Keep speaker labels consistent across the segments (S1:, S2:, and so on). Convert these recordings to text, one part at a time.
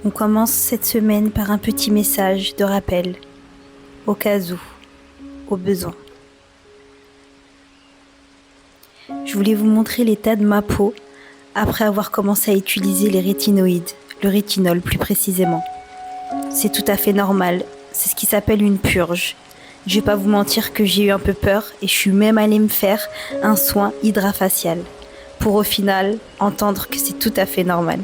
S1: On commence cette semaine par un petit message de rappel, au cas où, au besoin. Je voulais vous montrer l'état de ma peau après avoir commencé à utiliser les rétinoïdes, le rétinol plus précisément. C'est tout à fait normal, c'est ce qui s'appelle une purge. Je vais pas vous mentir que j'ai eu un peu peur et je suis même allée me faire un soin hydrafacial pour au final entendre que c'est tout à fait normal.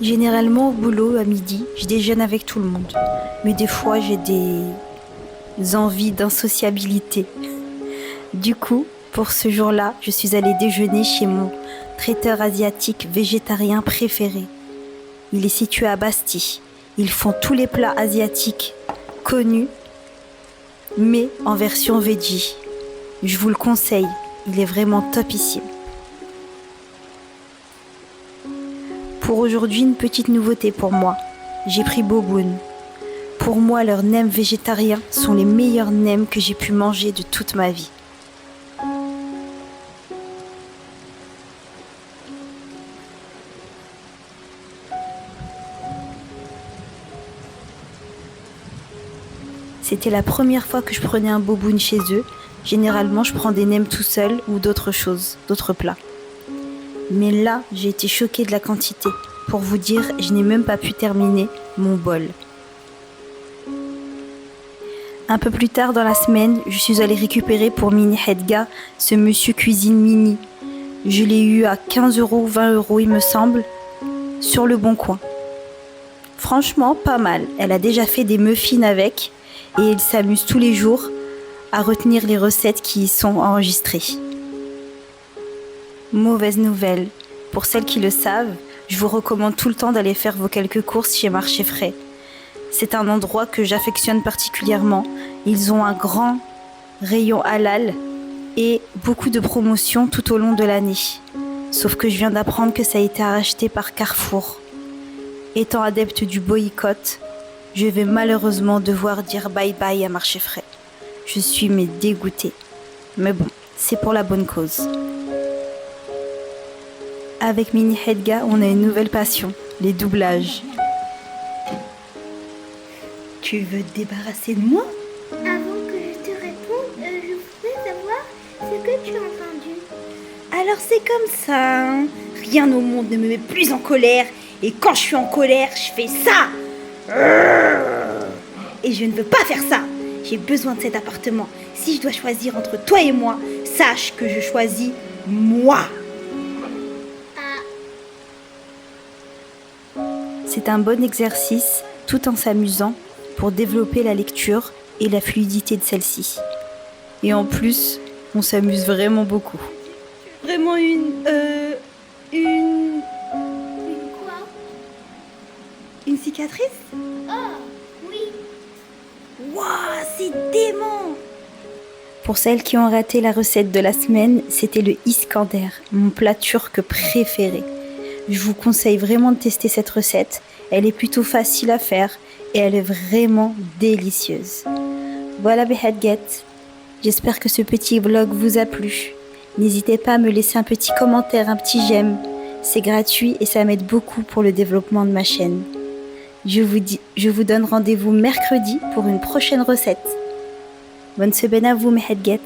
S1: Généralement au boulot à midi, je déjeune avec tout le monde. Mais des fois j'ai des envies d'insociabilité. Du coup, pour ce jour-là, je suis allée déjeuner chez mon traiteur asiatique végétarien préféré. Il est situé à Bastille. Ils font tous les plats asiatiques connus, mais en version veggie. Je vous le conseille, il est vraiment topissime. Pour aujourd'hui, une petite nouveauté pour moi. J'ai pris Boboon. Pour moi, leurs nems végétariens sont les meilleurs nems que j'ai pu manger de toute ma vie. C'était la première fois que je prenais un Boboon chez eux. Généralement, je prends des nems tout seul ou d'autres choses, d'autres plats. Mais là, j'ai été choquée de la quantité. Pour vous dire, je n'ai même pas pu terminer mon bol. Un peu plus tard dans la semaine, je suis allée récupérer pour Mini Hedga ce monsieur cuisine mini. Je l'ai eu à 15 €, 20 € il me semble, sur le Bon Coin. Franchement, pas mal. Elle a déjà fait des muffins avec et elle s'amuse tous les jours à retenir les recettes qui y sont enregistrées. Mauvaise nouvelle. Pour celles qui le savent, je vous recommande tout le temps d'aller faire vos quelques courses chez Marché Frais. C'est un endroit que j'affectionne particulièrement. Ils ont un grand rayon halal et beaucoup de promotions tout au long de l'année. Sauf que je viens d'apprendre que ça a été racheté par Carrefour. Étant adepte du boycott, je vais malheureusement devoir dire bye bye à Marché Frais. Je suis dégoûtée. Mais bon, c'est pour la bonne cause. Avec Mini Hedga, on a une nouvelle passion, les doublages. Tu veux te débarrasser de moi ?
S2: Avant que je te réponde, je voudrais savoir ce que tu as entendu.
S1: Alors c'est comme ça, hein. Rien au monde ne me met plus en colère. Et quand je suis en colère, je fais ça. Et je ne veux pas faire ça. J'ai besoin de cet appartement. Si je dois choisir entre toi et moi, sache que je choisis moi. C'est un bon exercice, tout en s'amusant, pour développer la lecture et la fluidité de celle-ci. Et en plus, on s'amuse vraiment beaucoup. Vraiment
S2: Une quoi?
S1: Une cicatrice ?
S2: Oh, oui.
S1: Waouh, c'est dément! Pour celles qui ont raté la recette de la semaine, c'était le Iskander, mon plat turc préféré. Je vous conseille vraiment de tester cette recette. Elle est plutôt facile à faire et elle est vraiment délicieuse. Voilà Behadget. J'espère que ce petit vlog vous a plu. N'hésitez pas à me laisser un petit commentaire, un petit j'aime. C'est gratuit et ça m'aide beaucoup pour le développement de ma chaîne. Je vous donne rendez-vous mercredi pour une prochaine recette. Bonne semaine à vous Behadget.